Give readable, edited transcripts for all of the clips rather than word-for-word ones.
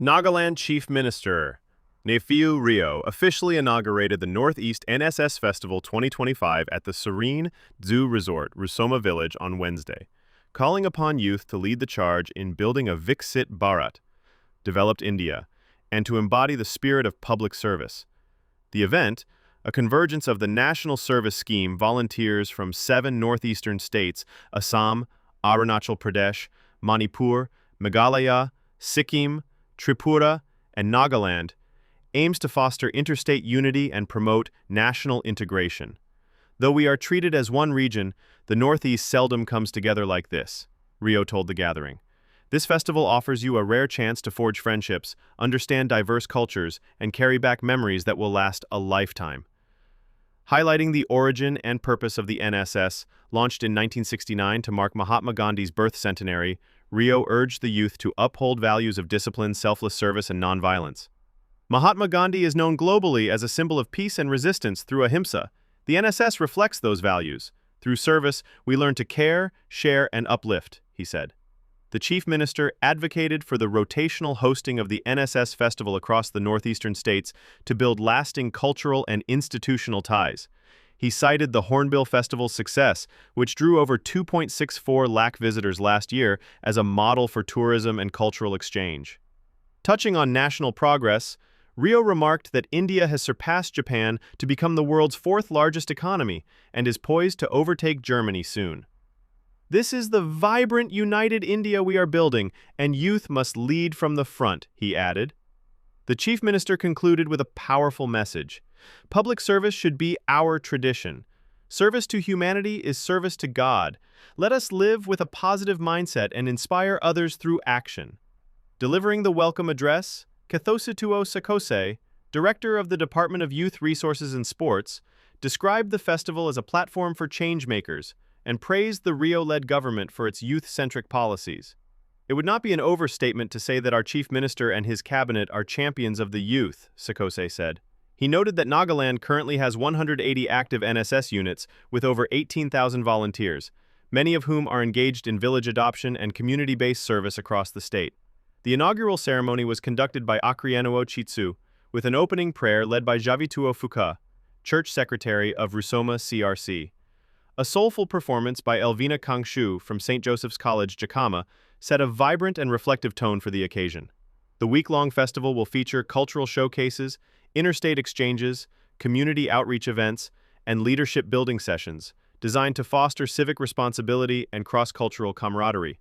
Nagaland Chief Minister Nefiu Rio officially inaugurated the Northeast NSS Festival 2025 at the serene Zoo Resort, Rusoma Village on Wednesday, calling upon youth to lead the charge in building a Viksit Bharat, developed India, and to embody the spirit of public service. The event, a convergence of the National Service Scheme volunteers from 7 northeastern states, Assam, Arunachal Pradesh, Manipur, Meghalaya, Sikkim, Tripura, and Nagaland, aims to foster interstate unity and promote national integration. Though we are treated as one region, the Northeast seldom comes together like this, Rio told the gathering. This festival offers you a rare chance to forge friendships, understand diverse cultures, and carry back memories that will last a lifetime. Highlighting the origin and purpose of the NSS, launched in 1969 to mark Mahatma Gandhi's birth centenary, Rio urged the youth to uphold values of discipline, selfless service, and nonviolence. Mahatma Gandhi is known globally as a symbol of peace and resistance through ahimsa. The NSS reflects those values. Through service, we learn to care, share, and uplift, he said. The chief minister advocated for the rotational hosting of the NSS festival across the northeastern states to build lasting cultural and institutional ties. He cited the Hornbill Festival's success, which drew over 2.64 lakh visitors last year, as a model for tourism and cultural exchange. Touching on national progress, Rio remarked that India has surpassed Japan to become the world's 4th largest economy and is poised to overtake Germany soon. This is the vibrant, united India we are building, and youth must lead from the front, he added. The chief minister concluded with a powerful message. Public service should be our tradition. Service to humanity is service to God. Let us live with a positive mindset and inspire others through action. Delivering the welcome address, Kathosituo Sakose, director of the Department of Youth Resources and Sports, described the festival as a platform for change-makers and praised the Rio-led government for its youth-centric policies. It would not be an overstatement to say that our chief minister and his cabinet are champions of the youth, Sakose said. He noted that Nagaland currently has 180 active NSS units with over 18,000 volunteers, many of whom are engaged in village adoption and community-based service across the state. The inaugural ceremony was conducted by Akrianuo Chitsu, with an opening prayer led by Javituo Fuka, church secretary of Rusoma CRC. A soulful performance by Elvina Kangshu from St. Joseph's College, Jacama, set a vibrant and reflective tone for the occasion. The week-long festival will feature cultural showcases, interstate exchanges, community outreach events, and leadership-building sessions, designed to foster civic responsibility and cross-cultural camaraderie.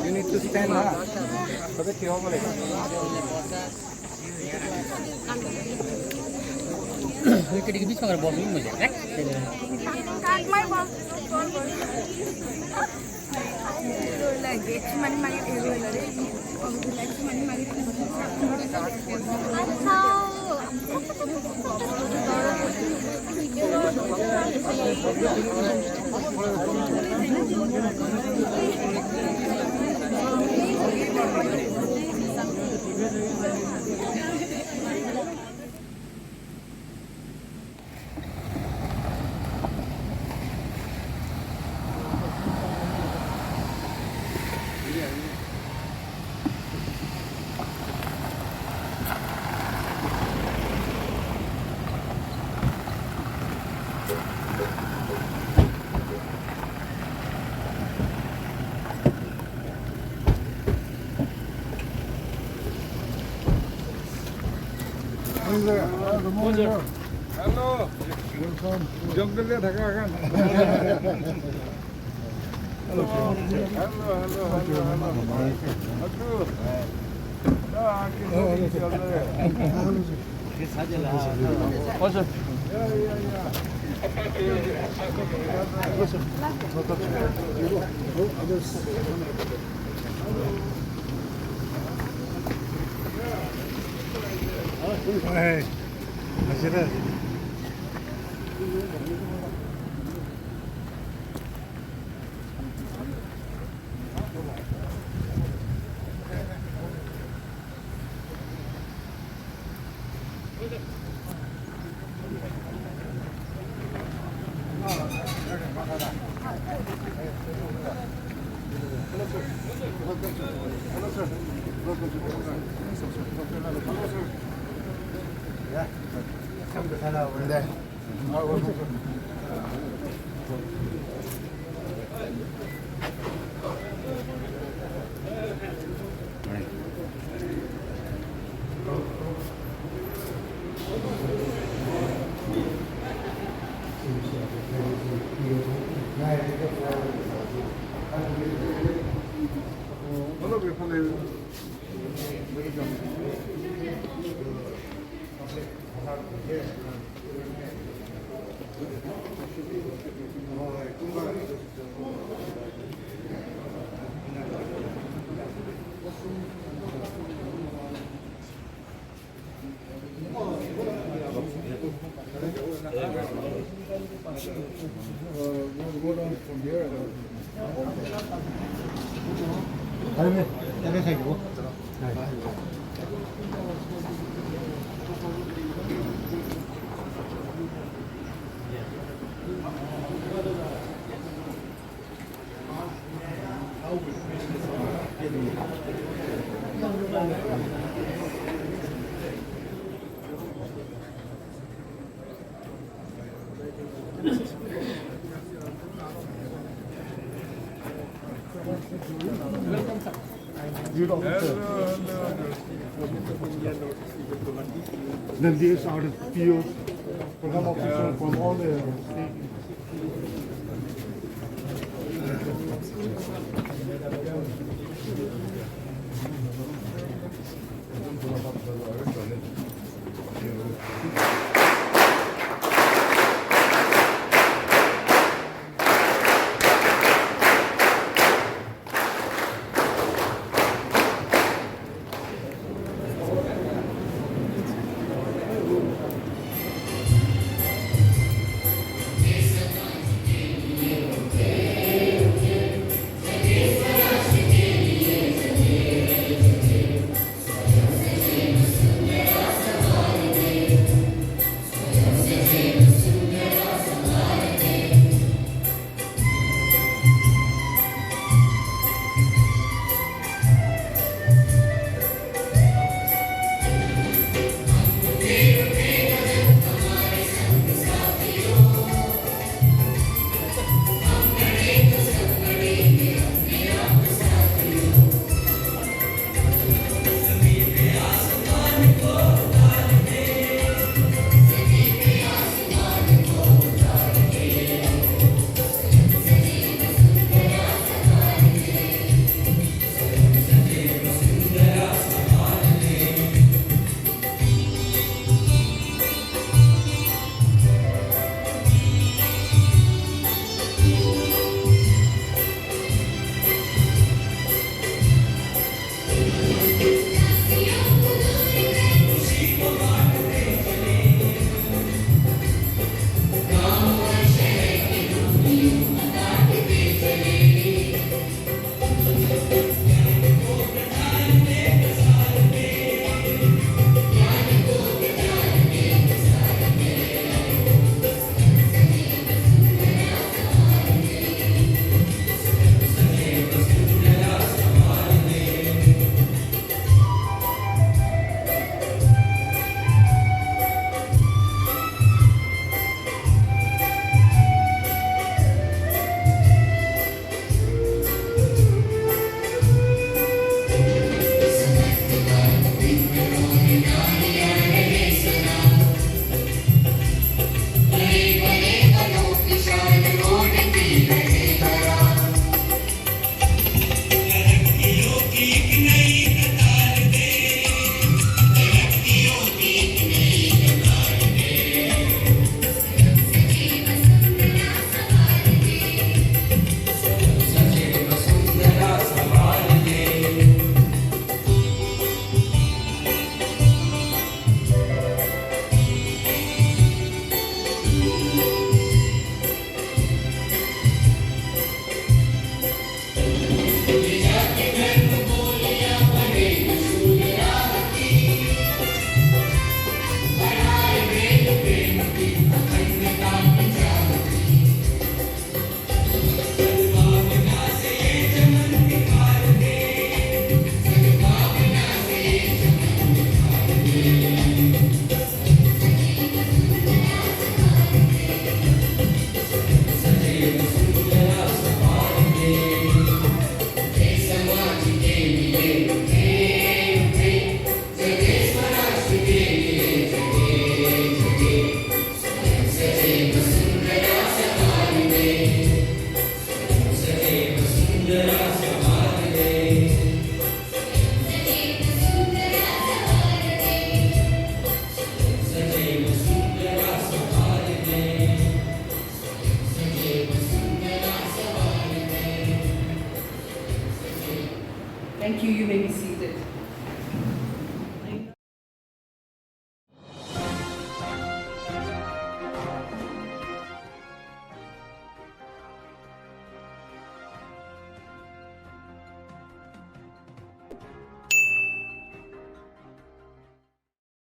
You need to stand up. Hello. Jogdalya thaka kan. Hey, how's it? Then these are the field program officers from all the state.